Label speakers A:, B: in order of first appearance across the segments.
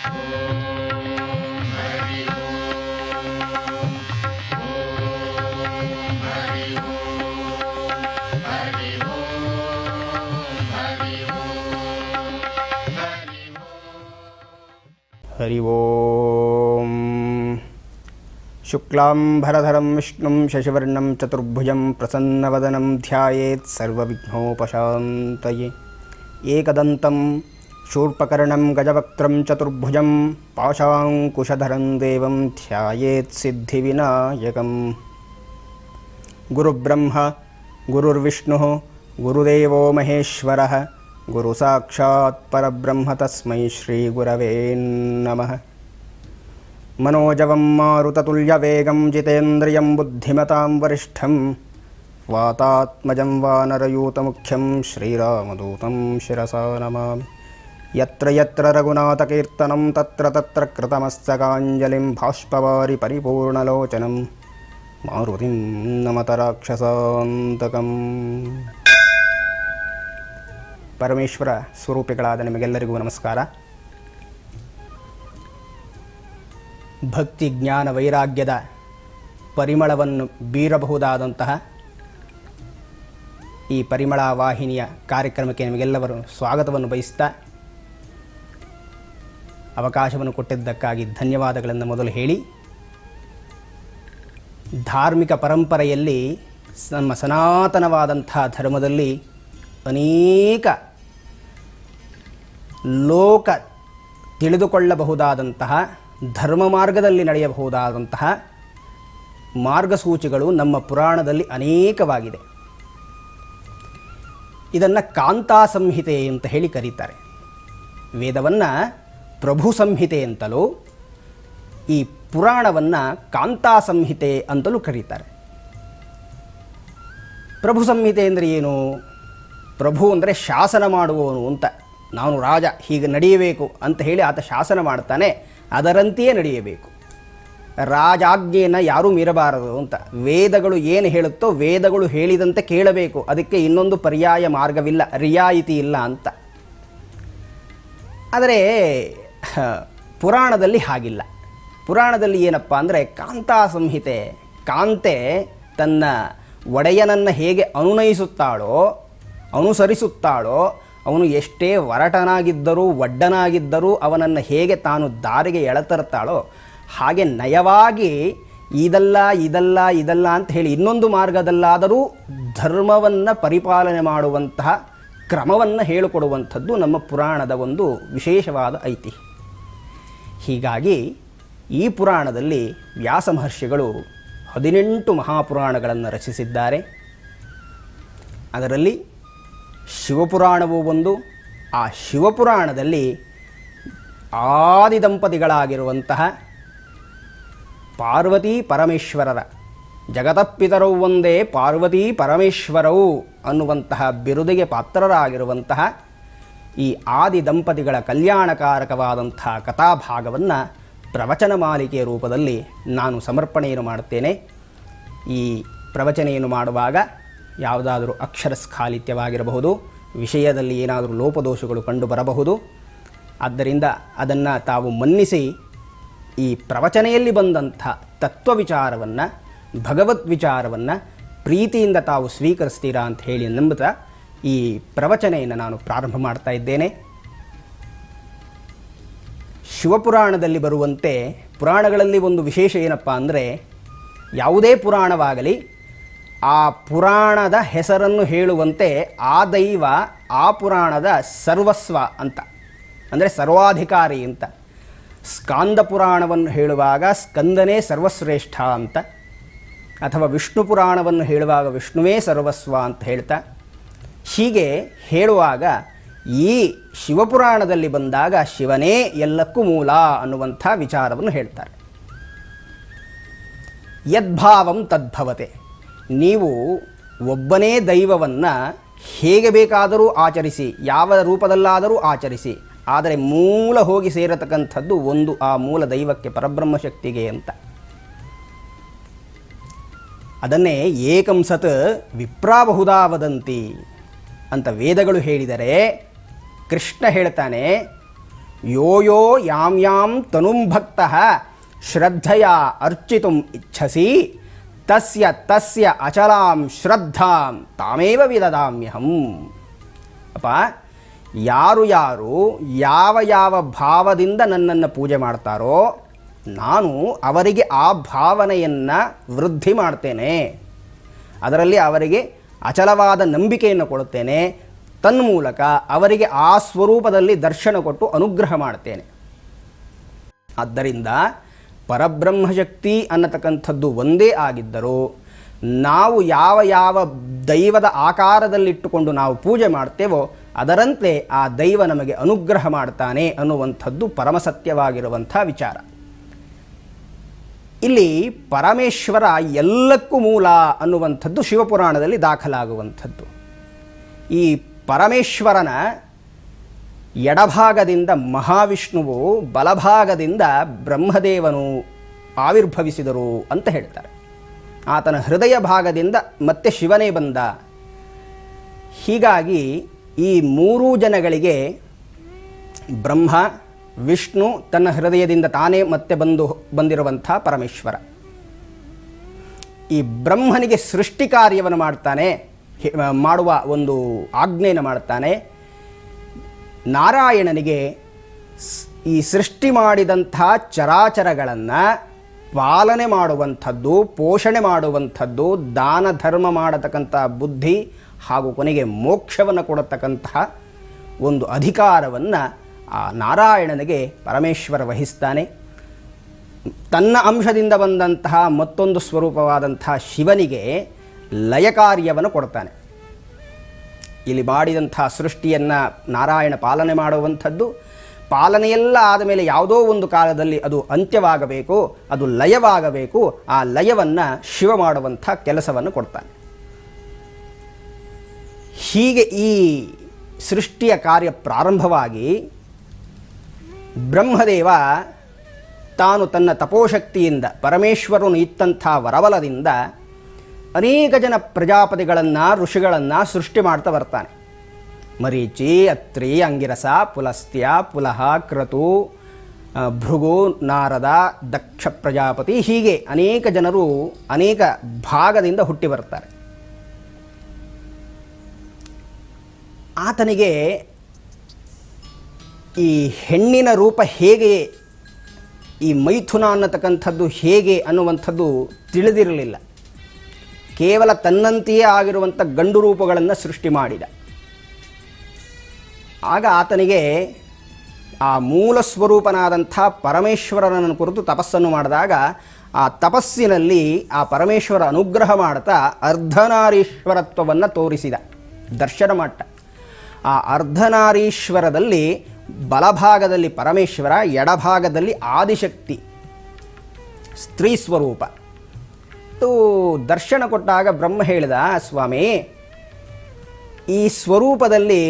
A: ಹರಿ ಓಂ. ಶುಕ್ಲಾಂಬರಧರಂ ವಿಷ್ಣುಂ ಶಶಿವರ್ಣಂ ಚತುರ್ಭುಜಂ ಪ್ರಸನ್ನವದನಂ ಧ್ಯಾಯೇತ್ ಸರ್ವವಿಘ್ನೋಪಶಾಂತಯೇ. ಏಕದಂತಂ ಶೂರ್ಪಕರ್ಣಂ ಗಜವಕ್ತ್ರಂ ಚತುರ್ಭುಜಂ ಪಾಶಾಂಕುಶಧರಂ ದೇವಂ ಧ್ಯಾಯೇತ್ ಸಿದ್ಧಿವಿನಾಯಕಂ. ಗುರುಬ್ರಹ್ಮ ಗುರುರ್ವಿಷ್ಣುಃ ಗುರುದೇವೋ ಮಹೇಶ್ವರಃ ಗುರು ಸಾಕ್ಷಾತ್ ಪರಬ್ರಹ್ಮ ತಸ್ಮೈ ಶ್ರೀ ಗುರವೇ ನಮಃ. ಮನೋಜವಂ ಮಾರುತತುಲ್ಯವೇಗಂ ಜಿತೇಂದ್ರಿಯಂ ಬುದ್ಧಿಮತಾಂ ವರಿಷ್ಠಂ ವಾತಾತ್ಮಜಂ ವಾನರಯೂತಮುಖ್ಯಂ ಶ್ರೀರಾಮದೂತಂ ಶಿರಸಾ ನಮಾಮಿ. ಯತ್ರ ಯತ್ರ ರಘುನಾಥಕೀರ್ತನಂ ತತ್ರ ತತ್ರ ಕೃತಮಸ್ತಕಾಂಜಲಿಂ ಬಾಷ್ಪವಾರಿ ಪರಿಪೂರ್ಣಲೋಚನಂ ಮಾರುತಿಂ ನಮತ ರಾಕ್ಷಸಾಂತಕಂ. ಪರಮೇಶ್ವರ ಸ್ವರೂಪಿಗಳಾದ ನಿಮಗೆಲ್ಲರಿಗೂ ನಮಸ್ಕಾರ. ಭಕ್ತಿ ಜ್ಞಾನ ವೈರಾಗ್ಯದ ಪರಿಮಳವನ್ನು ಬೀರಬಹುದಾದಂತಹ ಈ ಪರಿಮಳ ವಾಹಿನಿಯ ಕಾರ್ಯಕ್ರಮಕ್ಕೆ ನಿಮಗೆಲ್ಲವರು ಸ್ವಾಗತವನ್ನು ಬಯಸ್ತಾ ಅವಕಾಶವನ್ನು ಕೊಟ್ಟಿದ್ದಕ್ಕಾಗಿ ಧನ್ಯವಾದಗಳನ್ನು ಮೊದಲು ಹೇಳಿ, ಧಾರ್ಮಿಕ ಪರಂಪರೆಯಲ್ಲಿ ನಮ್ಮ ಸನಾತನವಾದಂಥ ಧರ್ಮದಲ್ಲಿ ಅನೇಕ ಲೋಕ ತಿಳಿದುಕೊಳ್ಳಬಹುದಾದಂತಹ ಧರ್ಮ ಮಾರ್ಗದಲ್ಲಿ ನಡೆಯಬಹುದಾದಂತಹ ಮಾರ್ಗಸೂಚಿಗಳು ನಮ್ಮ ಪುರಾಣದಲ್ಲಿ ಅನೇಕವಾಗಿದೆ. ಇದನ್ನು ಕಾಂತಾ ಸಂಹಿತೆ ಅಂತ ಹೇಳಿ ಕರೀತಾರೆ. ವೇದವನ್ನು ಪ್ರಭು ಸಂಹಿತೆ ಅಂತಲೂ ಈ ಪುರಾಣವನ್ನು ಕಾಂತಾ ಸಂಹಿತೆ ಅಂತಲೂ ಕರೀತಾರೆ. ಪ್ರಭು ಸಂಹಿತೆ ಅಂದರೆ ಏನು? ಪ್ರಭು ಅಂದರೆ ಶಾಸನ ಮಾಡುವವನು ಅಂತ. ನಾನು ರಾಜ, ಹೀಗೆ ನಡೆಯಬೇಕು ಅಂತ ಹೇಳಿ ಆತ ಶಾಸನ ಮಾಡ್ತಾನೆ, ಅದರಂತೆಯೇ ನಡೆಯಬೇಕು. ರಾಜಾಜ್ಞೆಯನ್ನು ಯಾರೂ ಮೀರಬಾರದು ಅಂತ. ವೇದಗಳು ಏನು ಹೇಳುತ್ತೋ ವೇದಗಳು ಹೇಳಿದಂತೆ ಕೇಳಬೇಕು. ಅದಕ್ಕೆ ಇನ್ನೊಂದು ಪರ್ಯಾಯ ಮಾರ್ಗವಿಲ್ಲ, ರಿಯಾಯಿತಿ ಇಲ್ಲ ಅಂತ. ಆದರೆ ಪುರಾಣದಲ್ಲಿ ಹಾಗಿಲ್ಲ. ಪುರಾಣದಲ್ಲಿ ಏನಪ್ಪ ಅಂದರೆ ಕಾಂತಾ ಸಂಹಿತೆ. ಕಾಂತೆ ತನ್ನ ಒಡೆಯನನ್ನು ಹೇಗೆ ಅನುಸರಿಸುತ್ತಾಳೋ, ಅವನು ಎಷ್ಟೇ ಒರಟನಾಗಿದ್ದರೂ ಒಡ್ಡನಾಗಿದ್ದರೂ ಅವನನ್ನು ಹೇಗೆ ತಾನು ದಾರಿಗೆ ಎಳೆತರ್ತಾಳೋ ಹಾಗೆ ನಯವಾಗಿ ಇದಲ್ಲ ಅಂತ ಹೇಳಿ ಇನ್ನೊಂದು ಮಾರ್ಗದಲ್ಲಾದರೂ ಧರ್ಮವನ್ನು ಪರಿಪಾಲನೆ ಮಾಡುವಂತಹ ಕ್ರಮವನ್ನು ಹೇಳಿಕೊಡುವಂಥದ್ದು ನಮ್ಮ ಪುರಾಣದ ಒಂದು ವಿಶೇಷವಾದ ಐತಿಹ್ಯ. ಹೀಗಾಗಿ ಈ ಪುರಾಣದಲ್ಲಿ ವ್ಯಾಸ ಮಹರ್ಷಿಗಳು 18 ಮಹಾಪುರಾಣಗಳನ್ನು ರಚಿಸಿದ್ದಾರೆ. ಅದರಲ್ಲಿ ಶಿವಪುರಾಣವೂ ಒಂದು. ಆ ಶಿವಪುರಾಣದಲ್ಲಿ ಆದಿದಂಪತಿಗಳಾಗಿರುವಂತಹ ಪಾರ್ವತೀ ಪರಮೇಶ್ವರರ, ಜಗತಪಿತರವು ಒಂದೇ ಪಾರ್ವತೀ ಪರಮೇಶ್ವರವು ಅನ್ನುವಂತಹ ಬಿರುದಿಗೆ ಪಾತ್ರರಾಗಿರುವಂತಹ ಈ ಆದಿ ದಂಪತಿಗಳ ಕಲ್ಯಾಣಕಾರಕವಾದಂಥ ಕಥಾಭಾಗವನ್ನು ಪ್ರವಚನ ಮಾಲಿಕೆಯ ರೂಪದಲ್ಲಿ ನಾನು ಸಮರ್ಪಣೆಯನ್ನು ಮಾಡುತ್ತೇನೆ. ಈ ಪ್ರವಚನೆಯನ್ನು ಮಾಡುವಾಗ ಯಾವುದಾದರೂ ಅಕ್ಷರ ಸ್ಖಾಲಿತ್ಯವಾಗಿರಬಹುದು, ವಿಷಯದಲ್ಲಿ ಏನಾದರೂ ಲೋಪದೋಷಗಳು ಕಂಡು ಬರಬಹುದು. ಆದ್ದರಿಂದ ಅದನ್ನು ತಾವು ಮನ್ನಿಸಿ ಈ ಪ್ರವಚನೆಯಲ್ಲಿ ಬಂದಂಥ ತತ್ವ ವಿಚಾರವನ್ನು, ಭಗವದ್ ವಿಚಾರವನ್ನು ಪ್ರೀತಿಯಿಂದ ತಾವು ಸ್ವೀಕರಿಸ್ತೀರಾ ಅಂತ ಹೇಳಿ ನಂಬುತ್ತಾ ಈ ಪ್ರವಚನೆಯನ್ನು ನಾನು ಪ್ರಾರಂಭ ಮಾಡ್ತಾ ಇದ್ದೇನೆ. ಶಿವಪುರಾಣದಲ್ಲಿ ಬರುವಂತೆ ಪುರಾಣಗಳಲ್ಲಿ ಒಂದು ವಿಶೇಷ ಏನಪ್ಪ ಅಂದರೆ, ಯಾವುದೇ ಪುರಾಣವಾಗಲಿ ಆ ಪುರಾಣದ ಹೆಸರನ್ನು ಹೇಳುವಂತೆ ಆ ದೈವ ಆ ಪುರಾಣದ ಸರ್ವಸ್ವ ಅಂತ, ಅಂದರೆ ಸರ್ವಾಧಿಕಾರಿ ಅಂತ. ಸ್ಕಾಂದ ಪುರಾಣವನ್ನು ಹೇಳುವಾಗ ಸ್ಕಂದನೇ ಸರ್ವಶ್ರೇಷ್ಠ ಅಂತ, ಅಥವಾ ವಿಷ್ಣು ಪುರಾಣವನ್ನು ಹೇಳುವಾಗ ವಿಷ್ಣುವೇ ಸರ್ವಸ್ವ ಅಂತ ಹೇಳ್ತಾ, ಹೀಗೆ ಹೇಳುವಾಗ ಈ ಶಿವಪುರಾಣದಲ್ಲಿ ಬಂದಾಗ ಶಿವನೇ ಎಲ್ಲಕ್ಕೂ ಮೂಲ ಅನ್ನುವಂಥ ವಿಚಾರವನ್ನು ಹೇಳ್ತಾರೆ. ಯದ್ಭಾವಂ ತದ್ಭವತೆ. ನೀವು ಒಬ್ಬನೇ ದೈವವನ್ನು ಹೇಗೆ ಬೇಕಾದರೂ ಆಚರಿಸಿ, ಯಾವ ರೂಪದಲ್ಲಾದರೂ ಆಚರಿಸಿ, ಆದರೆ ಮೂಲ ಹೋಗಿ ಸೇರತಕ್ಕಂಥದ್ದು ಒಂದು, ಆ ಮೂಲ ದೈವಕ್ಕೆ, ಪರಬ್ರಹ್ಮಶಕ್ತಿಗೆ ಅಂತ. ಅದನ್ನೇ ಏಕಂ ಸತ್ ವಿಪ್ರಾಬಹುಧಾ ವದಂತಿ ಅಂತ ವೇದಗಳು ಹೇಳಿದರೆ, ಕೃಷ್ಣ ಹೇಳ್ತಾನೆ ಯೋ ಯೋ ಯಾಂ ಯಾಂ ತನುಂ ಭಕ್ತಃ ಶ್ರದ್ಧೆಯ ಅರ್ಚಿತುಂ ಇಚ್ಛಸಿ ತಸ್ಯ ತಸ್ಯ ಅಚಲಾಂ ಶ್ರದ್ಧಾಂ ತಾಮೇವ ವಿದದಾಮ್ಯಹಂ. ಅಪ್ಪ, ಯಾರು ಯಾರು ಯಾವ ಯಾವ ಭಾವದಿಂದ ನನ್ನನ್ನು ಪೂಜೆ ಮಾಡ್ತಾರೋ ನಾನು ಅವರಿಗೆ ಆ ಭಾವನೆಯನ್ನು ವೃದ್ಧಿ ಮಾಡ್ತೇನೆ, ಅದರಲ್ಲಿ ಅವರಿಗೆ ಅಚಲವಾದ ನಂಬಿಕೆಯನ್ನು ಕೊಡುತ್ತೇನೆ, ತನ್ಮೂಲಕ ಅವರಿಗೆ ಆ ಸ್ವರೂಪದಲ್ಲಿ ದರ್ಶನ ಕೊಟ್ಟು ಅನುಗ್ರಹ ಮಾಡ್ತೇನೆ. ಆದ್ದರಿಂದ ಪರಬ್ರಹ್ಮಶಕ್ತಿ ಅನ್ನತಕ್ಕಂಥದ್ದು ಒಂದೇ ಆಗಿದ್ದರೂ ನಾವು ಯಾವ ಯಾವ ದೈವದ ಆಕಾರದಲ್ಲಿಟ್ಟುಕೊಂಡು ನಾವು ಪೂಜೆ ಮಾಡ್ತೇವೋ ಅದರಂತೆ ಆ ದೈವ ನಮಗೆ ಅನುಗ್ರಹ ಮಾಡ್ತಾನೆ ಅನ್ನುವಂಥದ್ದು ಪರಮಸತ್ಯವಾಗಿರುವಂಥ ವಿಚಾರ. ಇಲ್ಲಿ ಪರಮೇಶ್ವರ ಎಲ್ಲಕ್ಕೂ ಮೂಲ ಅನ್ನುವಂಥದ್ದು ಶಿವಪುರಾಣದಲ್ಲಿ ದಾಖಲಾಗುವಂಥದ್ದು. ಈ ಪರಮೇಶ್ವರನ ಎಡಭಾಗದಿಂದ ಮಹಾವಿಷ್ಣುವು, ಬಲಭಾಗದಿಂದ ಬ್ರಹ್ಮದೇವನು ಆವಿರ್ಭವಿಸಿದರು ಅಂತ ಹೇಳ್ತಾರೆ. ಆತನ ಹೃದಯ ಭಾಗದಿಂದ ಮತ್ತೆ ಶಿವನೇ ಬಂದ. ಹೀಗಾಗಿ ಈ ಮೂರೂ ಜನಗಳಿಗೆ ಬ್ರಹ್ಮ, ವಿಷ್ಣು ತನ್ನ ಹೃದಯದಿಂದ ತಾನೇ ಮತ್ತೆ ಬಂದಿರುವಂಥ ಪರಮೇಶ್ವರ. ಈ ಬ್ರಹ್ಮನಿಗೆ ಸೃಷ್ಟಿ ಕಾರ್ಯವನ್ನು ಮಾಡುವ ಒಂದು ಆಜ್ಞೆಯನ್ನು ಮಾಡ್ತಾನೆ. ನಾರಾಯಣನಿಗೆ ಈ ಸೃಷ್ಟಿ ಮಾಡಿದಂಥ ಚರಾಚರಗಳನ್ನು ಪಾಲನೆ ಮಾಡುವಂಥದ್ದು, ಪೋಷಣೆ ಮಾಡುವಂಥದ್ದು, ದಾನ ಧರ್ಮ ಮಾಡತಕ್ಕಂಥ ಬುದ್ಧಿ ಹಾಗೂ ಕೊನೆಗೆ ಮೋಕ್ಷವನ್ನು ಕೊಡತಕ್ಕಂತಹ ಒಂದು ಅಧಿಕಾರವನ್ನು ಆ ನಾರಾಯಣನಿಗೆ ಪರಮೇಶ್ವರ ವಹಿಸ್ತಾನೆ. ತನ್ನ ಅಂಶದಿಂದ ಬಂದಂತಹ ಮತ್ತೊಂದು ಸ್ವರೂಪವಾದಂತಹ ಶಿವನಿಗೆ ಲಯ ಕಾರ್ಯವನ್ನು ಕೊಡ್ತಾನೆ. ಇಲ್ಲಿ ಮಾಡಿದಂಥ ಸೃಷ್ಟಿಯನ್ನು ನಾರಾಯಣ ಪಾಲನೆ ಮಾಡುವಂಥದ್ದು, ಪಾಲನೆಯೆಲ್ಲ ಆದಮೇಲೆ ಯಾವುದೋ ಒಂದು ಕಾಲದಲ್ಲಿ ಅದು ಅಂತ್ಯವಾಗಬೇಕು, ಅದು ಲಯವಾಗಬೇಕು. ಆ ಲಯವನ್ನು ಶಿವ ಮಾಡುವಂಥ ಕೆಲಸವನ್ನು ಕೊಡ್ತಾನೆ. ಹೀಗೆ ಈ ಸೃಷ್ಟಿಯ ಕಾರ್ಯ ಪ್ರಾರಂಭವಾಗಿ ಬ್ರಹ್ಮದೇವ ತಾನು ತನ್ನ ತಪೋಶಕ್ತಿಯಿಂದ, ಪರಮೇಶ್ವರನು ಇತ್ತಂಥ ವರಬಲದಿಂದ ಅನೇಕ ಜನ ಪ್ರಜಾಪತಿಗಳನ್ನು, ಋಷಿಗಳನ್ನು ಸೃಷ್ಟಿ ಮಾಡ್ತಾ ಬರ್ತಾನೆ. ಮರೀಚಿ, ಅತ್ರಿ, ಅಂಗಿರಸ, ಪುಲಸ್ತ್ಯ, ಪುಲಹ, ಕ್ರತು, ಭೃಗು, ನಾರದ, ದಕ್ಷ ಪ್ರಜಾಪತಿ, ಹೀಗೆ ಅನೇಕ ಜನರು ಅನೇಕ ಭಾಗದಿಂದ ಹುಟ್ಟಿ ಬರ್ತಾರೆ. ಆತನಿಗೆ ಈ ಹೆಣ್ಣಿನ ರೂಪ ಹೇಗೆ, ಈ ಮೈಥುನ ಅನ್ನತಕ್ಕಂಥದ್ದು ಹೇಗೆ ಅನ್ನುವಂಥದ್ದು ತಿಳಿದಿರಲಿಲ್ಲ. ಕೇವಲ ತನ್ನಂತೆಯೇ ಆಗಿರುವಂಥ ಗಂಡು ರೂಪಗಳನ್ನು ಸೃಷ್ಟಿ ಮಾಡಿದ. ಆಗ ಆತನಿಗೆ ಆ ಮೂಲ ಸ್ವರೂಪನಾದಂಥ ಪರಮೇಶ್ವರನನ್ನು ಕುರಿತು ತಪಸ್ಸನ್ನು ಮಾಡಿದಾಗ ಆ ತಪಸ್ಸಿನಲ್ಲಿ ಆ ಪರಮೇಶ್ವರ ಅನುಗ್ರಹ ಮಾಡ್ತಾ ಅರ್ಧನಾರೀಶ್ವರತ್ವವನ್ನು ತೋರಿಸಿದ, ದರ್ಶನ ಮಟ್ಟ. ಆ ಅರ್ಧನಾರೀಶ್ವರದಲ್ಲಿ ಬಲಭಾಗದಲ್ಲಿ ಪರಮೇಶ್ವರ, ಎಡಭಾಗದಲ್ಲಿ ಆದಿಶಕ್ತಿ ಸ್ತ್ರೀ ಸ್ವರೂಪ. ದರ್ಶನ ಕೊಟ್ಟಾಗ ಬ್ರಹ್ಮ ಹೇಳಿದ, ಸ್ವಾಮಿ, ಈ ಸ್ವರೂಪದಲ್ಲಿ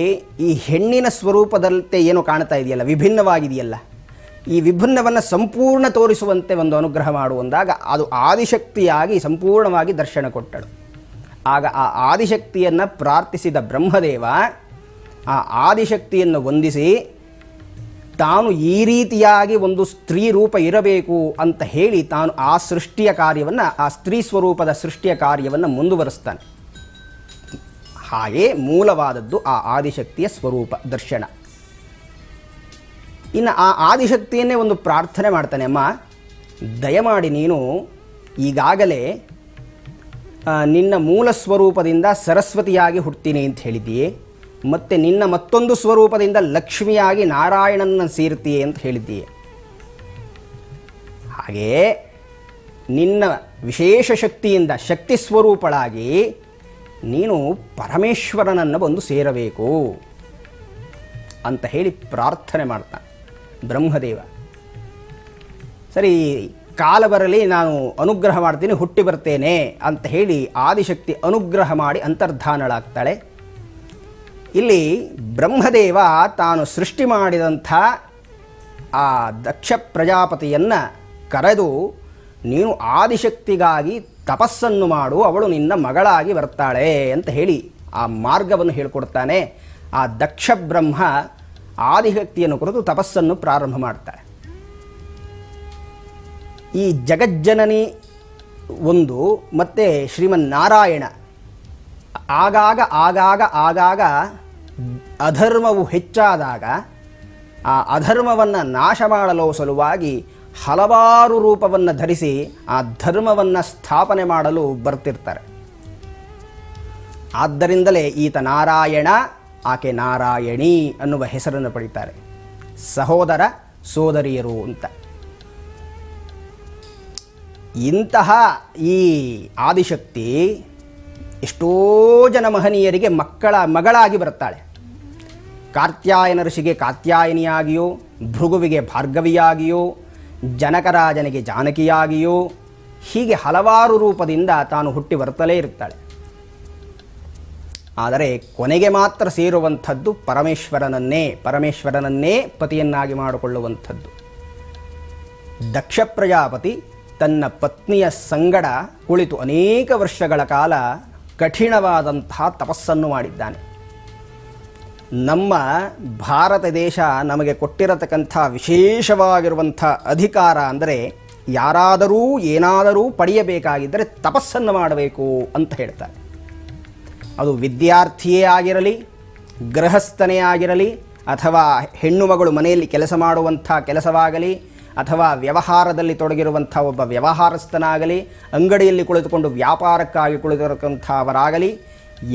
A: ಈ ಹೆಣ್ಣಿನ ಸ್ವರೂಪದಂತೆ ಏನು ಕಾಣ್ತಾ ಇದೆಯಲ್ಲ, ವಿಭಿನ್ನವಾಗಿದೆಯಲ್ಲ, ಈ ವಿಭಿನ್ನವನ್ನು ಸಂಪೂರ್ಣ ತೋರಿಸುವಂತೆ ಒಂದು ಅನುಗ್ರಹ ಮಾಡುವಂದಾಗ ಅದು ಆದಿಶಕ್ತಿಯಾಗಿ ಸಂಪೂರ್ಣವಾಗಿ ದರ್ಶನ ಕೊಟ್ಟಳು. ಆಗ ಆ ಆದಿಶಕ್ತಿಯನ್ನು ಪ್ರಾರ್ಥಿಸಿದ ಬ್ರಹ್ಮದೇವ ಆ ಆದಿಶಕ್ತಿಯನ್ನು ವಂದಿಸಿ ತಾನು ಈ ರೀತಿಯಾಗಿ ಒಂದು ಸ್ತ್ರೀ ರೂಪ ಇರಬೇಕು ಅಂತ ಹೇಳಿ ತಾನು ಆ ಸೃಷ್ಟಿಯ ಕಾರ್ಯವನ್ನು, ಆ ಸ್ತ್ರೀ ಸ್ವರೂಪದ ಸೃಷ್ಟಿಯ ಕಾರ್ಯವನ್ನು ಮುಂದುವರಿಸ್ತಾನೆ. ಹಾಗೇ ಮೂಲವಾದದ್ದು ಆ ಆದಿಶಕ್ತಿಯ ಸ್ವರೂಪ ದರ್ಶನ. ಇನ್ನು ಆ ಆದಿಶಕ್ತಿಯನ್ನೇ ಒಂದು ಪ್ರಾರ್ಥನೆ ಮಾಡ್ತಾನೆ, ಅಮ್ಮ ದಯಮಾಡಿ ನೀನು ಈಗಾಗಲೇ ನಿನ್ನ ಮೂಲ ಸ್ವರೂಪದಿಂದ ಸರಸ್ವತಿಯಾಗಿ ಹುಡ್ತೀನಿ ಅಂತ ಹೇಳಿದ್ದೀಯೆ, ಮತ್ತು ನಿನ್ನ ಮತ್ತೊಂದು ಸ್ವರೂಪದಿಂದ ಲಕ್ಷ್ಮಿಯಾಗಿ ನಾರಾಯಣನ ಸೇರ್ತೀಯೆ ಅಂತ ಹೇಳಿದ್ದೀಯೆ. ಹಾಗೆಯೇ ನಿನ್ನ ವಿಶೇಷ ಶಕ್ತಿಯಿಂದ ಶಕ್ತಿ ಸ್ವರೂಪಳಾಗಿ ನೀನು ಪರಮೇಶ್ವರನನ್ನು ಬಂದು ಸೇರಬೇಕು ಅಂತ ಹೇಳಿ ಪ್ರಾರ್ಥನೆ ಮಾಡ್ತಾನೆ ಬ್ರಹ್ಮದೇವ. ಸರಿ, ಕಾಲ ಬರಲಿ, ನಾನು ಅನುಗ್ರಹ ಮಾಡ್ತೀನಿ, ಹುಟ್ಟಿ ಬರ್ತೇನೆ ಅಂತ ಹೇಳಿ ಆದಿಶಕ್ತಿ ಅನುಗ್ರಹ ಮಾಡಿ ಅಂತರ್ಧಾನಳಾಗ್ತಾಳೆ. ಇಲ್ಲಿ ಬ್ರಹ್ಮದೇವ ತಾನು ಸೃಷ್ಟಿ ಮಾಡಿದಂಥ ಆ ದಕ್ಷ ಪ್ರಜಾಪತಿಯನ್ನು ಕರೆದು, ನೀನು ಆದಿಶಕ್ತಿಗಾಗಿ ತಪಸ್ಸನ್ನು ಮಾಡು, ಅವಳು ನಿನ್ನ ಮಗಳಾಗಿ ಬರ್ತಾಳೆ ಅಂತ ಹೇಳಿ ಆ ಮಾರ್ಗವನ್ನು ಹೇಳಿಕೊಡ್ತಾನೆ. ಆ ದಕ್ಷ ಬ್ರಹ್ಮ ಆದಿಶಕ್ತಿಯನ್ನು ಕುರಿತು ತಪಸ್ಸನ್ನು ಪ್ರಾರಂಭ ಮಾಡ್ತಾಳೆ. ಈ ಜಗಜ್ಜನನಿ ಒಂದು ಮತ್ತು ಶ್ರೀಮನ್ನಾರಾಯಣ ಆಗಾಗ ಅಧರ್ಮವು ಹೆಚ್ಚಾದಾಗ ಆ ಅಧರ್ಮವನ್ನು ನಾಶ ಮಾಡಲು ಸಲುವಾಗಿ ಹಲವಾರು ರೂಪವನ್ನು ಧರಿಸಿ ಆ ಧರ್ಮವನ್ನು ಸ್ಥಾಪನೆ ಮಾಡಲು ಬರ್ತಿರ್ತಾರೆ. ಆದ್ದರಿಂದಲೇ ಈತ ನಾರಾಯಣ, ಆಕೆ ನಾರಾಯಣಿ ಅನ್ನುವ ಹೆಸರನ್ನು ಪಡೀತಾರೆ. ಸಹೋದರ ಸೋದರಿಯರು ಅಂತ. ಇಂತಹ ಈ ಆದಿಶಕ್ತಿ ಎಷ್ಟೋ ಜನ ಮಹನೀಯರಿಗೆ ಮಗಳಾಗಿ ಬರುತ್ತಾಳೆ. ಕಾತ್ಯಾಯನ ಋಷಿಗೆ ಕಾತ್ಯಾಯನಿಯಾಗಿಯೋ, ಭೃಗುವಿಗೆ ಭಾರ್ಗವಿಯಾಗಿಯೋ, ಜನಕರಾಜನಿಗೆ ಜಾನಕಿಯಾಗಿಯೋ, ಹೀಗೆ ಹಲವಾರು ರೂಪದಿಂದ ತಾನು ಹುಟ್ಟಿ ಬರುತ್ತಲೇ ಇರುತ್ತಾಳೆ. ಆದರೆ ಕೊನೆಗೆ ಮಾತ್ರ ಸೇರುವಂಥದ್ದು ಪರಮೇಶ್ವರನನ್ನೇ ಪತಿಯನ್ನಾಗಿ ಮಾಡಿಕೊಳ್ಳುವಂಥದ್ದು. ದಕ್ಷ ಪ್ರಜಾಪತಿ ತನ್ನ ಪತ್ನಿಯ ಸಂಗಡ ಕುಳಿತು ಅನೇಕ ವರ್ಷಗಳ ಕಾಲ ಕಠಿಣವಾದಂತಹ ತಪಸ್ಸನ್ನು ಮಾಡಿದ್ದಾನೆ. ನಮ್ಮ ಭಾರತ ದೇಶ ನಮಗೆ ಕೊಟ್ಟಿರತಕ್ಕಂಥ ವಿಶೇಷವಾಗಿರುವಂಥ ಅಧಿಕಾರ ಅಂದರೆ ಯಾರಾದರೂ ಏನಾದರೂ ಪಡೆಯಬೇಕಾಗಿದ್ದರೆ ತಪಸ್ಸನ್ನು ಮಾಡಬೇಕು ಅಂತ ಹೇಳ್ತಾರೆ. ಅದು ವಿದ್ಯಾರ್ಥಿಯೇ ಆಗಿರಲಿ, ಗೃಹಸ್ಥನೇ ಆಗಿರಲಿ, ಅಥವಾ ಹೆಣ್ಣು ಮಗಳು ಮನೆಯಲ್ಲಿ ಕೆಲಸ ಮಾಡುವಂಥ ಕೆಲಸವಾಗಲಿ, ಅಥವಾ ವ್ಯವಹಾರದಲ್ಲಿ ತೊಡಗಿರುವಂಥ ಒಬ್ಬ ವ್ಯವಹಾರಸ್ಥನಾಗಲಿ, ಅಂಗಡಿಯಲ್ಲಿ ಕುಳಿತುಕೊಂಡು ವ್ಯಾಪಾರಕ್ಕಾಗಿ ಕುಳಿತಿರತಕ್ಕಂಥವರಾಗಲಿ,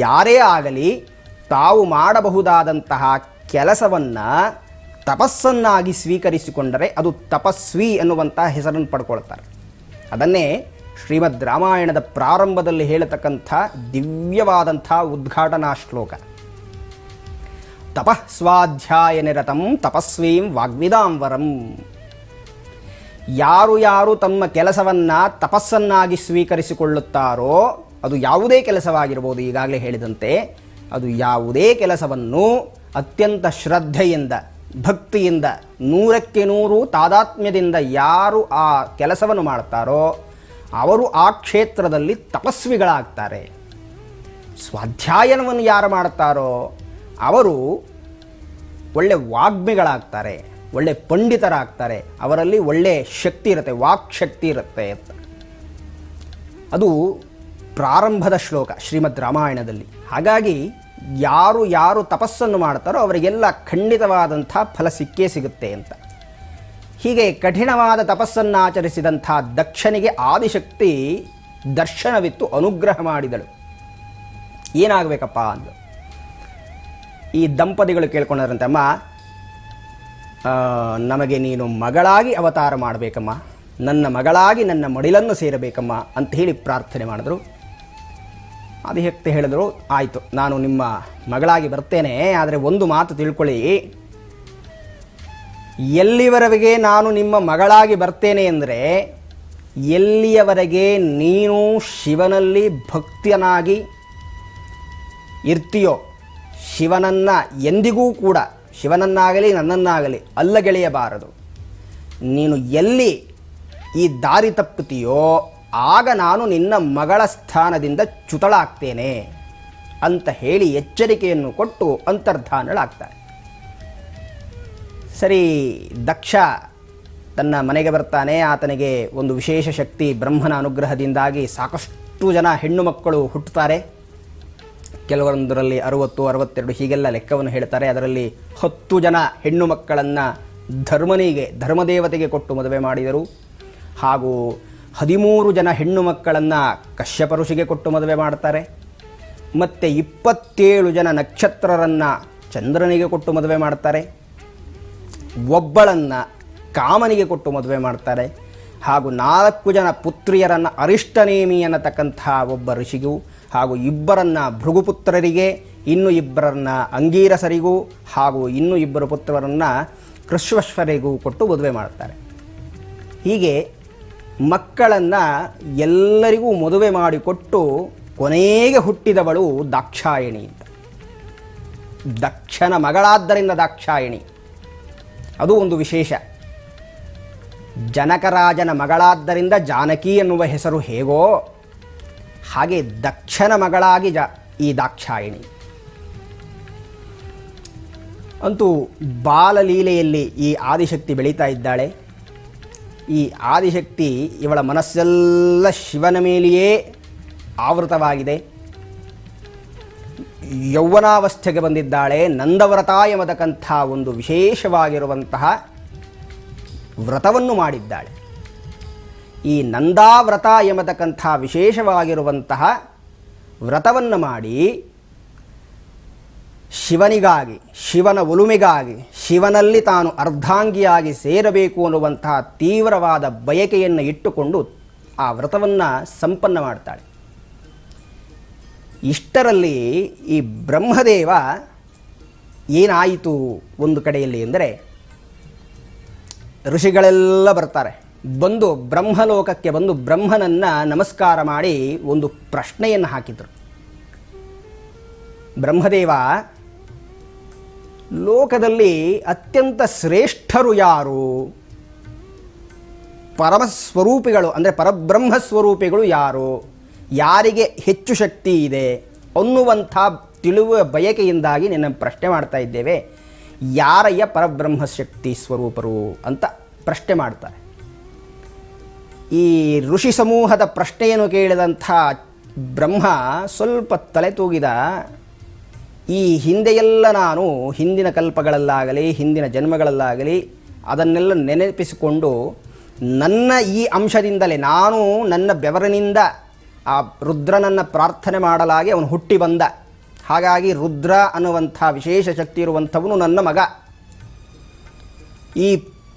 A: ಯಾರೇ ಆಗಲಿ ತಾವು ಮಾಡಬಹುದಾದಂತಹ ಕೆಲಸವನ್ನು ತಪಸ್ಸನ್ನಾಗಿ ಸ್ವೀಕರಿಸಿಕೊಂಡರೆ ಅದು ತಪಸ್ವಿ ಅನ್ನುವಂಥ ಹೆಸರನ್ನು ಪಡ್ಕೊಳ್ತಾರೆ. ಅದನ್ನೇ ಶ್ರೀಮದ್ ರಾಮಾಯಣದ ಪ್ರಾರಂಭದಲ್ಲಿ ಹೇಳತಕ್ಕಂಥ ದಿವ್ಯವಾದಂಥ ಉದ್ಘಾಟನಾ ಶ್ಲೋಕ. ತಪಃ ಸ್ವಾಧ್ಯಾಯ ನಿರತಂ ತಪಸ್ವೀಂ ವಾಗ್ವಿದಾಂವರಂ. ಯಾರು ತಮ್ಮ ಕೆಲಸವನ್ನು ತಪಸ್ಸನ್ನಾಗಿ ಸ್ವೀಕರಿಸಿಕೊಳ್ಳುತ್ತಾರೋ, ಅದು ಯಾವುದೇ ಕೆಲಸವಾಗಿರ್ಬೋದು, ಈಗಾಗಲೇ ಹೇಳಿದಂತೆ ಅದು ಯಾವುದೇ ಕೆಲಸವನ್ನು ಅತ್ಯಂತ ಶ್ರದ್ಧೆಯಿಂದ, ಭಕ್ತಿಯಿಂದ, 100ಕ್ಕೆ 100 ತಾದಾತ್ಮ್ಯದಿಂದ ಯಾರು ಆ ಕೆಲಸವನ್ನು ಮಾಡ್ತಾರೋ ಅವರು ಆ ಕ್ಷೇತ್ರದಲ್ಲಿ ತಪಸ್ವಿಗಳಾಗ್ತಾರೆ. ಸ್ವಾಧ್ಯಾಯನವನ್ನು ಯಾರು ಮಾಡ್ತಾರೋ ಅವರು ಒಳ್ಳೆ ವಾಗ್ಮಿಗಳಾಗ್ತಾರೆ, ಒಳ್ಳೆ ಪಂಡಿತರಾಗ್ತಾರೆ, ಅವರಲ್ಲಿ ಒಳ್ಳೆ ಶಕ್ತಿ ಇರುತ್ತೆ, ವಾಕ್ಶಕ್ತಿ ಇರುತ್ತೆ ಅಂತ. ಅದು ಪ್ರಾರಂಭದ ಶ್ಲೋಕ ಶ್ರೀಮದ್ ರಾಮಾಯಣದಲ್ಲಿ. ಹಾಗಾಗಿ ಯಾರು ತಪಸ್ಸನ್ನು ಮಾಡ್ತಾರೋ ಅವರಿಗೆಲ್ಲ ಖಂಡಿತವಾದಂಥ ಫಲ ಸಿಕ್ಕೇ ಸಿಗುತ್ತೆ ಅಂತ. ಹೀಗೆ ಕಠಿಣವಾದ ತಪಸ್ಸನ್ನು ಆಚರಿಸಿದಂಥ ದಕ್ಷನಿಗೆ ಆದಿಶಕ್ತಿ ದರ್ಶನವಿತ್ತು, ಅನುಗ್ರಹ ಮಾಡಿದಳು. ಏನಾಗಬೇಕಪ್ಪ ಅಂದು ಈ ದಂಪತಿಗಳು ಕೇಳ್ಕೊಂಡ್ರಂತೆ, ಅಮ್ಮ ನಮಗೆ ನೀನು ಮಗಳಾಗಿ ಅವತಾರ ಮಾಡಬೇಕಮ್ಮ, ನನ್ನ ಮಗಳಾಗಿ ನನ್ನ ಮಡಿಲನ್ನು ಸೇರಬೇಕಮ್ಮ ಅಂತ ಹೇಳಿ ಪ್ರಾರ್ಥನೆ ಮಾಡಿದ್ರು. ಆದಿಶಕ್ತಿ ಹೇಳಿದ್ರು, ಆಯಿತು ನಾನು ನಿಮ್ಮ ಮಗಳಾಗಿ ಬರ್ತೇನೆ, ಆದರೆ ಒಂದು ಮಾತು ತಿಳ್ಕೊಳ್ಳಿ, ಎಲ್ಲಿವರೆಗೆ ನಾನು ನಿಮ್ಮ ಮಗಳಾಗಿ ಬರ್ತೇನೆ ಅಂದರೆ ಎಲ್ಲಿಯವರೆಗೆ ನೀನು ಶಿವನಲ್ಲಿ ಭಕ್ತನಾಗಿ ಇರ್ತೀಯೋ, ಶಿವನನ್ನು ಎಂದಿಗೂ ಕೂಡ, ಶಿವನನ್ನಾಗಲಿ ನನ್ನನ್ನಾಗಲಿ ಅಲ್ಲಗೆಳೆಯಬಾರದು. ನೀನು ಎಲ್ಲಿ ಈ ದಾರಿ ತಪ್ಪುತ್ತೀಯೋ ಆಗ ನಾನು ನಿನ್ನ ಮಗಳ ಸ್ಥಾನದಿಂದ ಚ್ಯುತಳಾಗ್ತೇನೆ ಅಂತ ಹೇಳಿ ಎಚ್ಚರಿಕೆಯನ್ನು ಕೊಟ್ಟು ಅಂತರ್ಧಾನಳಾಗ್ತಾರೆ. ಸರಿ, ದಕ್ಷ ತನ್ನ ಮನೆಗೆ ಬರ್ತಾನೆ. ಆತನಿಗೆ ಒಂದು ವಿಶೇಷ ಶಕ್ತಿ, ಬ್ರಹ್ಮನ ಅನುಗ್ರಹದಿಂದಾಗಿ ಸಾಕಷ್ಟು ಜನ ಹೆಣ್ಣು ಮಕ್ಕಳು ಹುಟ್ಟುತ್ತಾರೆ. ಕೆಲವೊಂದರಲ್ಲಿ 60, 62 ಹೀಗೆಲ್ಲ ಲೆಕ್ಕವನ್ನು ಹೇಳ್ತಾರೆ. ಅದರಲ್ಲಿ 10 ಜನ ಹೆಣ್ಣು ಮಕ್ಕಳನ್ನು ಧರ್ಮದೇವತೆಗೆ ಕೊಟ್ಟು ಮದುವೆ ಮಾಡಿದರು. ಹಾಗೂ 13 ಜನ ಹೆಣ್ಣು ಮಕ್ಕಳನ್ನು ಕಶ್ಯಪ ಋಷಿಗೆ ಕೊಟ್ಟು ಮದುವೆ ಮಾಡ್ತಾರೆ. ಮತ್ತು 27 ಜನ ನಕ್ಷತ್ರರನ್ನು ಚಂದ್ರನಿಗೆ ಕೊಟ್ಟು ಮದುವೆ ಮಾಡ್ತಾರೆ. ಒಬ್ಬಳನ್ನು ಕಾಮನಿಗೆ ಕೊಟ್ಟು ಮದುವೆ ಮಾಡ್ತಾರೆ. ಹಾಗೂ 4 ಜನ ಪುತ್ರಿಯರನ್ನು ಅರಿಷ್ಟನೇಮಿ ಅನ್ನತಕ್ಕಂಥ ಒಬ್ಬ ಋಷಿಗೂ, ಹಾಗೂ 2 ಭೃಗುಪುತ್ರರಿಗೆ, ಇನ್ನು 2 ಅಂಗೀರಸರಿಗೂ, ಹಾಗೂ ಇನ್ನು 2 ಪುತ್ರರನ್ನು ಕೃಶ್ವಶ್ವರಿಗೂ ಕೊಟ್ಟು ಮದುವೆ ಮಾಡ್ತಾರೆ. ಹೀಗೆ ಮಕ್ಕಳನ್ನು ಎಲ್ಲರಿಗೂ ಮದುವೆ ಮಾಡಿಕೊಟ್ಟು ಕೊನೆಗೆ ಹುಟ್ಟಿದವಳು ದಾಕ್ಷಾಯಣಿ ಅಂತ. ದಕ್ಷನ ಮಗಳಾದ್ದರಿಂದ ದಾಕ್ಷಾಯಣಿ, ಅದು ಒಂದು ವಿಶೇಷ. ಜನಕರಾಜನ ಮಗಳಾದ್ದರಿಂದ ಜಾನಕಿ ಎನ್ನುವ ಹೆಸರು ಹೇಗೋ ಹಾಗೆ ದಕ್ಷನ ಮಗಳಾಗಿ ಈ ದಾಕ್ಷಾಯಣಿ. ಅಂತೂ ಬಾಲಲೀಲೆಯಲ್ಲಿ ಈ ಆದಿಶಕ್ತಿ ಬೆಳೀತಾ ಇದ್ದಾಳೆ. ಈ ಆದಿಶಕ್ತಿ ಇವಳ ಮನಸ್ಸೆಲ್ಲ ಶಿವನ ಮೇಲೆಯೇ ಆವೃತವಾಗಿದೆ. ಯೌವನಾವಸ್ಥೆಗೆ ಬಂದಿದ್ದಾಳೆ. ನಂದವ್ರತ ಎಂಬತಕ್ಕಂಥ ಒಂದು ವಿಶೇಷವಾಗಿರುವಂತಹ ವ್ರತವನ್ನು ಮಾಡಿದ್ದಾಳೆ. ಈ ನಂದಾವ್ರತ ಎಂಬತಕ್ಕಂಥ ವಿಶೇಷವಾಗಿರುವಂತಹ ವ್ರತವನ್ನು ಮಾಡಿ ಶಿವನಿಗಾಗಿ, ಶಿವನ ಒಲುಮೆಗಾಗಿ, ಶಿವನಲ್ಲಿ ತಾನು ಅರ್ಧಾಂಗಿಯಾಗಿ ಸೇರಬೇಕು ಅನ್ನುವಂತಹ ತೀವ್ರವಾದ ಬಯಕೆಯನ್ನು ಇಟ್ಟುಕೊಂಡು ಆ ವ್ರತವನ್ನು ಸಂಪನ್ನ ಮಾಡ್ತಾಳೆ. ಇಷ್ಟರಲ್ಲಿ ಈ ಬ್ರಹ್ಮದೇವ ಏನಾಯಿತು ಒಂದು ಕಡೆಯಲ್ಲಿ ಎಂದರೆ, ಋಷಿಗಳೆಲ್ಲ ಬರ್ತಾರೆ. ಬಂದು ಬ್ರಹ್ಮಲೋಕಕ್ಕೆ ಬಂದು ಬ್ರಹ್ಮನನ್ನು ನಮಸ್ಕಾರ ಮಾಡಿ ಒಂದು ಪ್ರಶ್ನೆಯನ್ನು ಹಾಕಿದರು. ಬ್ರಹ್ಮದೇವ, ಲೋಕದಲ್ಲಿ ಅತ್ಯಂತ ಶ್ರೇಷ್ಠರು ಯಾರು? ಪರಮಸ್ವರೂಪಿಗಳು ಅಂದರೆ ಪರಬ್ರಹ್ಮಸ್ವರೂಪಿಗಳು ಯಾರು? ಯಾರಿಗೆ ಹೆಚ್ಚು ಶಕ್ತಿ ಇದೆ ಅನ್ನುವಂಥ ತಿಳಿಯುವ ಬಯಕೆಯಿಂದಾಗಿ ನಿನ್ನ ಪ್ರಶ್ನೆ ಮಾಡ್ತಾ ಇದ್ದೇವೆ. ಯಾರಯ್ಯ ಪರಬ್ರಹ್ಮಶಕ್ತಿ ಸ್ವರೂಪರು ಅಂತ ಪ್ರಶ್ನೆ ಮಾಡ್ತಾರೆ. ಈ ಋಷಿ ಸಮೂಹದ ಪ್ರಶ್ನೆಯನ್ನು ಕೇಳಿದಂಥ ಬ್ರಹ್ಮ ಸ್ವಲ್ಪ ತಲೆ ತೂಗಿದ. ಈ ಹಿಂದೆಯೆಲ್ಲ ನಾನು ಹಿಂದಿನ ಕಲ್ಪಗಳಲ್ಲಾಗಲಿ ಹಿಂದಿನ ಜನ್ಮಗಳಲ್ಲಾಗಲಿ ಅದನ್ನೆಲ್ಲ ನೆನಪಿಸಿಕೊಂಡು ನನ್ನ ಈ ಅಂಶದಿಂದಲೇ ನಾನು ನನ್ನ ಬೆವರಿನಿಂದ ಆ ರುದ್ರನನ್ನು ಪ್ರಾರ್ಥನೆ ಮಾಡಲಾಗಿ ಅವನು ಹುಟ್ಟಿ ಬಂದ. ಹಾಗಾಗಿ ರುದ್ರ ಅನ್ನುವಂಥ ವಿಶೇಷ ಶಕ್ತಿ ಇರುವಂಥವನು ನನ್ನ ಮಗ. ಈ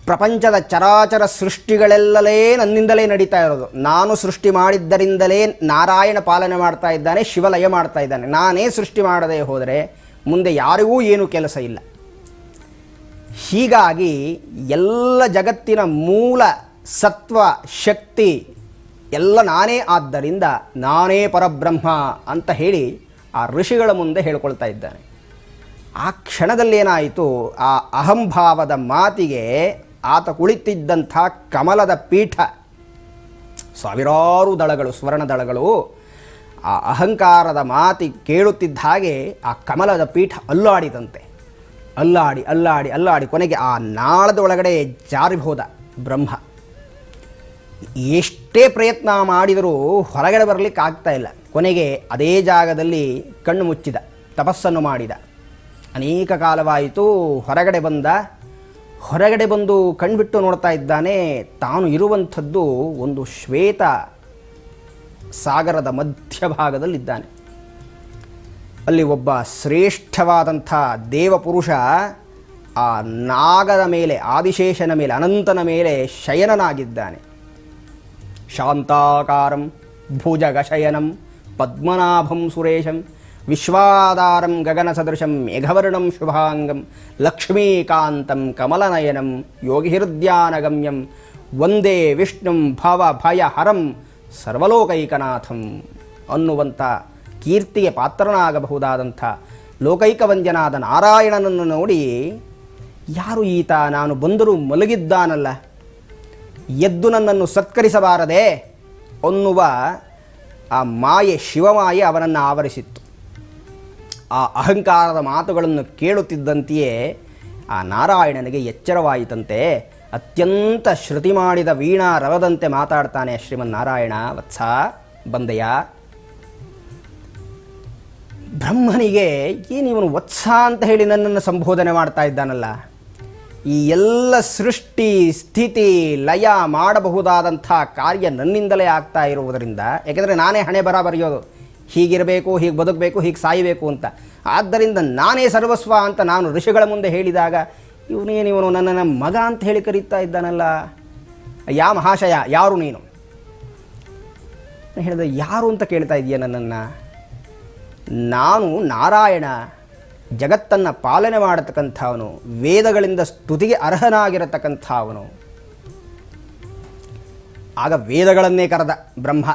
A: ಪ್ರಪಂಚದ ಚರಾಚರ ಸೃಷ್ಟಿಗಳೆಲ್ಲಲೇ ನನ್ನಿಂದಲೇ ನಡೀತಾ ಇರೋದು. ನಾನು ಸೃಷ್ಟಿ ಮಾಡಿದ್ದರಿಂದಲೇ ನಾರಾಯಣ ಪಾಲನೆ ಮಾಡ್ತಾ ಇದ್ದಾನೆ, ಶಿವಲಯ ಮಾಡ್ತಾ ಇದ್ದಾನೆ. ನಾನೇ ಸೃಷ್ಟಿ ಮಾಡದೇ ಹೋದರೆ ಮುಂದೆ ಯಾರಿಗೂ ಏನೂ ಕೆಲಸ ಇಲ್ಲ. ಹೀಗಾಗಿ ಎಲ್ಲ ಜಗತ್ತಿನ ಮೂಲ ಸತ್ವ ಶಕ್ತಿ ಎಲ್ಲ ನಾನೇ, ಆದ್ದರಿಂದ ನಾನೇ ಪರಬ್ರಹ್ಮ ಅಂತ ಹೇಳಿ ಆ ಋಷಿಗಳ ಮುಂದೆ ಹೇಳ್ಕೊಳ್ತಾ ಇದ್ದಾನೆ. ಆ ಕ್ಷಣದಲ್ಲೇನಾಯಿತು, ಆ ಅಹಂಭಾವದ ಮಾತಿಗೆ ಆತ ಕುಳಿತಿದ್ದಂಥ ಕಮಲದ ಪೀಠ, ಸಾವಿರಾರು ದಳಗಳು, ಸ್ವರ್ಣ ದಳಗಳು, ಆ ಅಹಂಕಾರದ ಮಾತಿ ಕೇಳುತ್ತಿದ್ದ ಹಾಗೆ ಆ ಕಮಲದ ಪೀಠ ಅಲ್ಲಾಡಿದಂತೆ. ಅಲ್ಲಾಡಿ ಅಲ್ಲಾಡಿ ಅಲ್ಲಾಡಿ ಕೊನೆಗೆ ಆ ನಾಳದ ಒಳಗಡೆ ಜಾರಿ ಹೋದ ಬ್ರಹ್ಮ. ಎಷ್ಟೇ ಪ್ರಯತ್ನ ಮಾಡಿದರೂ ಹೊರಗಡೆ ಬರಲಿಕ್ಕೆ ಆಗ್ತಾ ಇಲ್ಲ. ಕೊನೆಗೆ ಅದೇ ಜಾಗದಲ್ಲಿ ಕಣ್ಣು ಮುಚ್ಚಿದ, ತಪಸ್ಸನ್ನು ಮಾಡಿದ. ಅನೇಕ ಕಾಲವಾಯಿತು. ಹೊರಗಡೆ ಬಂದ. ಹೊರಗಡೆ ಬಂದು ಕಣ್ಬಿಟ್ಟು ನೋಡ್ತಾ ಇದ್ದಾನೆ. ತಾನು ಇರುವಂಥದ್ದು ಒಂದು ಶ್ವೇತ ಸಾಗರದ ಮಧ್ಯಭಾಗದಲ್ಲಿದ್ದಾನೆ. ಅಲ್ಲಿ ಒಬ್ಬ ಶ್ರೇಷ್ಠವಾದಂಥ ದೇವಪುರುಷ ಆ ನಾಗದ ಮೇಲೆ, ಆದಿಶೇಷನ ಮೇಲೆ, ಅನಂತನ ಮೇಲೆ ಶಯನನಾಗಿದ್ದಾನೆ. ಶಾಂತಾಕಾರಂ ಭುಜಗಶಯನಂ ಪದ್ಮನಾಭಂ ಸುರೇಶಂ ವಿಶ್ವಾಧಾರಂ ಗಗನ ಸದೃಶಂ ಮೇಘವರ್ಣಂ ಶುಭಾಂಗಂ ಲಕ್ಷ್ಮೀಕಾಂತಂ ಕಮಲನಯನಂ ಯೋಗಿಹೃದ್ಯಾನಗಮ್ಯಂ ವಂದೇ ವಿಷ್ಣುಂ ಭವ ಭಯಹರಂ ಸರ್ವಲೋಕೈಕನಾಥಂ ಅನ್ನುವಂಥ ಕೀರ್ತಿಗೆ ಪಾತ್ರನಾಗಬಹುದಾದಂಥ ಲೋಕೈಕವಂದ್ಯನಾದ ನಾರಾಯಣನನ್ನು ನೋಡಿ, ಯಾರು ಈತ? ನಾನು ಬಂದರೂ ಮಲಗಿದ್ದಾನಲ್ಲ, ಎದ್ದು ನನ್ನನ್ನು ಸತ್ಕರಿಸಬಾರದೆ ಅನ್ನುವ ಆ ಮಾಯೆ, ಶಿವಮಾಯೆ ಅವನನ್ನು ಆವರಿಸಿತ್ತು. ಆ ಅಹಂಕಾರದ ಮಾತುಗಳನ್ನು ಕೇಳುತ್ತಿದ್ದಂತೆಯೇ ಆ ನಾರಾಯಣನಿಗೆ ಎಚ್ಚರವಾಯಿತಂತೆ. ಅತ್ಯಂತ ಶ್ರುತಿ ಮಾಡಿದ ವೀಣಾ ರವದಂತೆ ಮಾತಾಡ್ತಾನೆ ಶ್ರೀಮನ್ನಾರಾಯಣ. ವತ್ಸ, ಬಂದೆಯ? ಬ್ರಹ್ಮನಿಗೆ ಏನಿವನು ವತ್ಸ ಅಂತ ಹೇಳಿ ನನ್ನನ್ನು ಸಂಬೋಧನೆ ಮಾಡ್ತಾ ಇದ್ದಾನಲ್ಲ, ಈ ಎಲ್ಲ ಸೃಷ್ಟಿ ಸ್ಥಿತಿ ಲಯ ಮಾಡಬಹುದಾದಂಥ ಕಾರ್ಯ ನನ್ನಿಂದಲೇ ಆಗ್ತಾ ಇರುವುದರಿಂದ, ಯಾಕೆಂದರೆ ನಾನೇ ಹಣೆ ಬರೆಯೋದು, ಹೀಗಿರಬೇಕು, ಹೀಗೆ ಬದುಕಬೇಕು, ಹೀಗೆ ಸಾಯಬೇಕು ಅಂತ. ಆದ್ದರಿಂದ ನಾನೇ ಸರ್ವಸ್ವ ಅಂತ ನಾನು ಋಷಿಗಳ ಮುಂದೆ ಹೇಳಿದಾಗ ಇವನೇನಿವನು ನನ್ನನ್ನು ಮಗ ಅಂತ ಹೇಳಿ ಕರೀತಾ ಇದ್ದಾನಲ್ಲ. ಯಾ ಮಹಾಶಯ, ಯಾರು ನೀನು? ಹೇಳಿದೆ, ಯಾರು ಅಂತ ಕೇಳ್ತಾ ಇದೆಯಾ ನನ್ನನ್ನು? ನಾನು ನಾರಾಯಣ, ಜಗತ್ತನ್ನು ಪಾಲನೆ ಮಾಡತಕ್ಕಂಥವನು, ವೇದಗಳಿಂದ ಸ್ತುತಿಗೆ ಅರ್ಹನಾಗಿರತಕ್ಕಂಥವನು. ಆಗ ವೇದಗಳನ್ನೇ ಕರೆದ ಬ್ರಹ್ಮ.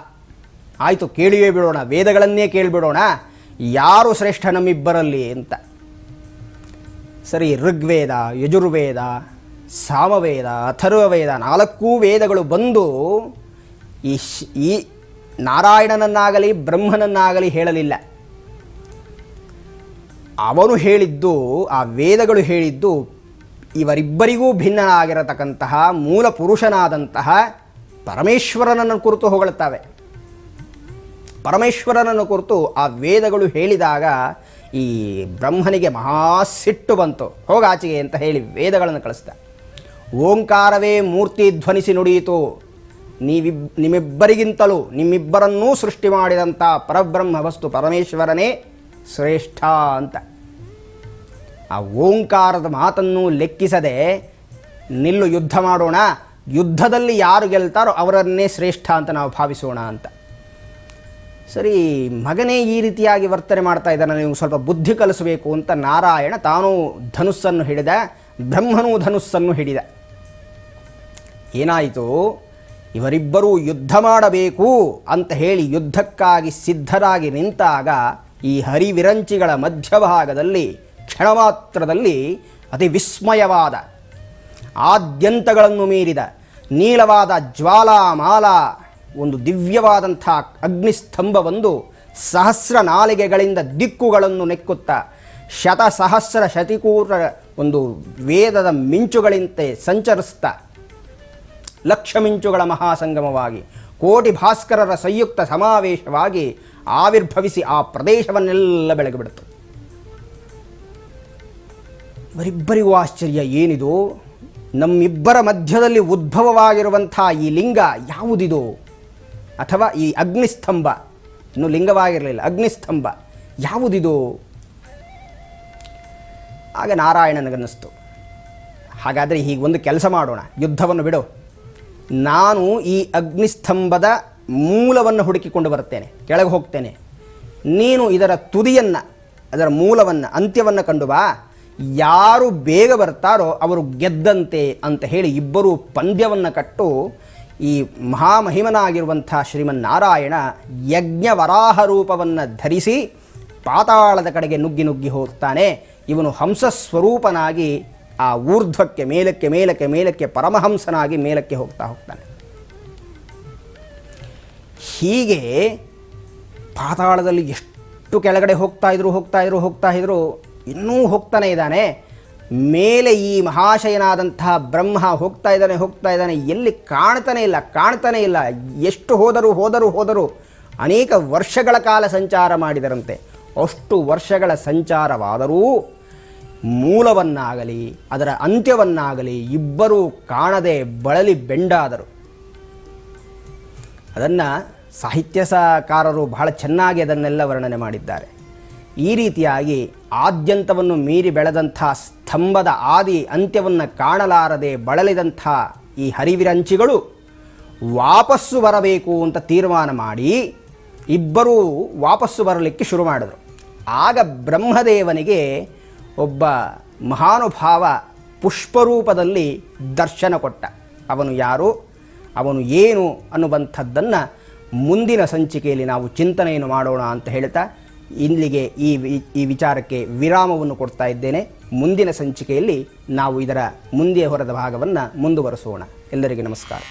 A: ಆಯಿತು, ಕೇಳಿಯೇ ಬಿಡೋಣ, ವೇದಗಳನ್ನೇ ಕೇಳಿಬಿಡೋಣ, ಯಾರು ಶ್ರೇಷ್ಠ ನಮ್ಮಿಬ್ಬರಲ್ಲಿ ಅಂತ. ಸರಿ, ಋಗ್ವೇದ, ಯಜುರ್ವೇದ, ಸಾಮವೇದ, ಅಥರ್ವವೇದ, 4 ವೇದಗಳು ಬಂದು ಈ ನಾರಾಯಣನನ್ನಾಗಲಿ ಬ್ರಹ್ಮನನ್ನಾಗಲಿ ಹೇಳಲಿಲ್ಲ. ಅವನು ಹೇಳಿದ್ದು, ಆ ವೇದಗಳು ಹೇಳಿದ್ದು ಇವರಿಬ್ಬರಿಗೂ ಭಿನ್ನನಾಗಿರತಕ್ಕಂತಹ ಮೂಲ ಪುರುಷನಾದಂತಹ ಪರಮೇಶ್ವರನನ್ನು ಕುರಿತು ಹೊಗಳುತ್ತವೆ. ಪರಮೇಶ್ವರನನ್ನು ಕುರಿತು ಆ ವೇದಗಳು ಹೇಳಿದಾಗ ಈ ಬ್ರಹ್ಮನಿಗೆ ಮಹಾಸಿಟ್ಟು ಬಂತು. ಹೋಗಾಚೆಗೆ ಅಂತ ಹೇಳಿ ವೇದಗಳನ್ನು ಕಳಿಸ್ದ. ಓಂಕಾರವೇ ಮೂರ್ತಿ ಧ್ವನಿಸಿ ನುಡಿಯಿತು, ನಿಮ್ಮಿಬ್ಬರಿಗಿಂತಲೂ ನಿಮ್ಮಿಬ್ಬರನ್ನೂ ಸೃಷ್ಟಿ ಮಾಡಿದಂಥ ಪರಬ್ರಹ್ಮ ವಸ್ತು ಪರಮೇಶ್ವರನೇ ಶ್ರೇಷ್ಠ ಅಂತ. ಆ ಓಂಕಾರದ ಮಾತನ್ನು ಲೆಕ್ಕಿಸದೆ ನಿಲ್ಲು, ಯುದ್ಧ ಮಾಡೋಣ, ಯುದ್ಧದಲ್ಲಿ ಯಾರು ಗೆಲ್ತಾರೋ ಅವರನ್ನೇ ಶ್ರೇಷ್ಠ ಅಂತ ನಾವು ಭಾವಿಸೋಣ ಅಂತ. ಸರಿ, ಮಗನೇ ಈ ರೀತಿಯಾಗಿ ವರ್ತನೆ ಮಾಡ್ತಾ ಇದ್ದಾನೆ, ನೀವು ಸ್ವಲ್ಪ ಬುದ್ಧಿ ಕಲಿಸಬೇಕು ಅಂತ ನಾರಾಯಣ ತಾನೂ ಧನುಸ್ಸನ್ನು ಹಿಡಿದ, ಬ್ರಹ್ಮನೂ ಧನುಸ್ಸನ್ನು ಹಿಡಿದ. ಏನಾಯಿತು, ಇವರಿಬ್ಬರೂ ಯುದ್ಧ ಮಾಡಬೇಕು ಅಂತ ಹೇಳಿ ಯುದ್ಧಕ್ಕಾಗಿ ಸಿದ್ಧರಾಗಿ ನಿಂತಾಗ ಈ ಹರಿವಿರಂಚಿಗಳ ಮಧ್ಯಭಾಗದಲ್ಲಿ ಕ್ಷಣಮಾತ್ರದಲ್ಲಿ ಅತಿ ವಿಸ್ಮಯವಾದ, ಆದ್ಯಂತಗಳನ್ನು ಮೀರಿದ ನೀಳವಾದ ಜ್ವಾಲಾಮಾಲ ಒಂದು ದಿವ್ಯವಾದಂಥ ಅಗ್ನಿಸ್ತಂಭವೊಂದು ಸಹಸ್ರ ನಾಲಿಗೆಗಳಿಂದ ದಿಕ್ಕುಗಳನ್ನು ನೆಕ್ಕುತ್ತಾ ಶತಸಹಸ್ರ ಶತಿಕೂರ ಒಂದು ವೇದದ ಮಿಂಚುಗಳಂತೆ ಸಂಚರಿಸ್ತಾ, ಲಕ್ಷ ಮಿಂಚುಗಳ ಮಹಾಸಂಗಮವಾಗಿ ಕೋಟಿ ಭಾಸ್ಕರರ ಸಂಯುಕ್ತ ಸಮಾವೇಶವಾಗಿ ಆವಿರ್ಭವಿಸಿ ಆ ಪ್ರದೇಶವನ್ನೆಲ್ಲ ಬೆಳಗಿಬಿಡ್ತು. ಇವರಿಬ್ಬರಿಗೂ ಆಶ್ಚರ್ಯ, ಏನಿದು, ನಮ್ಮಿಬ್ಬರ ಮಧ್ಯದಲ್ಲಿ ಉದ್ಭವವಾಗಿರುವಂಥ ಈ ಲಿಂಗ ಯಾವುದಿದು, ಅಥವಾ ಈ ಅಗ್ನಿಸ್ತಂಭ, ಇನ್ನೂ ಲಿಂಗವಾಗಿರಲಿಲ್ಲ, ಅಗ್ನಿಸ್ತಂಭ ಯಾವುದಿದು? ಆಗ ನಾರಾಯಣನಿಗನ್ನಿಸ್ತು, ಹಾಗಾದರೆ ಹೀಗೆ ಒಂದು ಕೆಲಸ ಮಾಡೋಣ, ಯುದ್ಧವನ್ನು ಬಿಡು, ನಾನು ಈ ಅಗ್ನಿಸ್ತಂಭದ ಮೂಲವನ್ನು ಹುಡುಕಿಕೊಂಡು ಬರುತ್ತೇನೆ, ಕೆಳಗೆ ಹೋಗ್ತೇನೆ, ನೀನು ಇದರ ತುದಿಯನ್ನು, ಅದರ ಮೂಲವನ್ನು, ಅಂತ್ಯವನ್ನು ಕಂಡು ಬಾ, ಯಾರು ಬೇಗ ಬರ್ತಾರೋ ಅವರು ಗೆದ್ದಂತೆ ಅಂತ ಹೇಳಿ ಇಬ್ಬರೂ ಪಂದ್ಯವನ್ನು ಕಟ್ಟು ಈ ಮಹಾಮಹಿಮನಾಗಿರುವಂಥ ಶ್ರೀಮನ್ನಾರಾಯಣ ಯಜ್ಞವರಾಹ ರೂಪವನ್ನು ಧರಿಸಿ ಪಾತಾಳದ ಕಡೆಗೆ ನುಗ್ಗಿ ನುಗ್ಗಿ ಹೋಗ್ತಾನೆ. ಇವನು ಹಂಸಸ್ವರೂಪನಾಗಿ ಆ ಊರ್ಧ್ವಕ್ಕೆ, ಮೇಲಕ್ಕೆ ಮೇಲಕ್ಕೆ ಮೇಲಕ್ಕೆ ಪರಮಹಂಸನಾಗಿ ಮೇಲಕ್ಕೆ ಹೋಗ್ತಾನೆ. ಹೀಗೆ ಪಾತಾಳದಲ್ಲಿ ಎಷ್ಟು ಕೆಳಗಡೆ ಹೋಗ್ತಾ ಇದ್ರು, ಇನ್ನೂ ಹೋಗ್ತಾನೆ ಇದ್ದಾನೆ. ಮೇಲೆ ಈ ಮಹಾಶಯನಾದಂತಹ ಬ್ರಹ್ಮ ಹೋಗ್ತಾ ಇದ್ದಾನೆ, ಎಲ್ಲಿ ಕಾಣ್ತಾನೆ ಇಲ್ಲ. ಎಷ್ಟು ಹೋದರು ಅನೇಕ ವರ್ಷಗಳ ಕಾಲ ಸಂಚಾರ ಮಾಡಿದರಂತೆ. ಅಷ್ಟು ವರ್ಷಗಳ ಸಂಚಾರವಾದರೂ ಮೂಲವನ್ನಾಗಲಿ ಅದರ ಅಂತ್ಯವನ್ನಾಗಲಿ ಇಬ್ಬರೂ ಕಾಣದೆ ಬಳಲಿ ಬೆಂಡಾದರು. ಅದನ್ನು ಸಾಹಿತ್ಯಕಾರರು ಬಹಳ ಚೆನ್ನಾಗಿ ಅದನ್ನೆಲ್ಲ ವರ್ಣನೆ ಮಾಡಿದ್ದಾರೆ. ಈ ರೀತಿಯಾಗಿ ಆದ್ಯಂತವನ್ನು ಮೀರಿ ಬೆಳೆದಂಥ ಸ್ತಂಭದ ಆದಿ ಅಂತ್ಯವನ್ನು ಕಾಣಲಾರದೆ ಬಳಲಿದಂಥ ಈ ಹರಿವಿರಂಚಿಗಳು ವಾಪಸ್ಸು ಬರಬೇಕು ಅಂತ ತೀರ್ಮಾನ ಮಾಡಿ ಇಬ್ಬರೂ ವಾಪಸ್ಸು ಬರಲಿಕ್ಕೆ ಶುರು ಮಾಡಿದರು. ಆಗ ಬ್ರಹ್ಮದೇವನಿಗೆ ಒಬ್ಬ ಮಹಾನುಭಾವ ಪುಷ್ಪರೂಪದಲ್ಲಿ ದರ್ಶನ ಕೊಟ್ಟ. ಅವನು ಯಾರು, ಅವನು ಏನು ಅನ್ನುವಂಥದ್ದನ್ನು ಮುಂದಿನ ಸಂಚಿಕೆಯಲ್ಲಿ ನಾವು ಚಿಂತನೆಯನ್ನು ಮಾಡೋಣ ಅಂತ ಹೇಳ್ತಾ ಇಲ್ಲಿಗೆ ಈ ವಿಚಾರಕ್ಕೆ ವಿರಾಮವನ್ನು ಕೊಡ್ತಾ ಇದ್ದೇನೆ. ಮುಂದಿನ ಸಂಚಿಕೆಯಲ್ಲಿ ನಾವು ಇದರ ಮುಂದೆ ಹೊರದ ಭಾಗವನ್ನು ಮುಂದುವರಿಸೋಣ. ಎಲ್ಲರಿಗೆ ನಮಸ್ಕಾರ.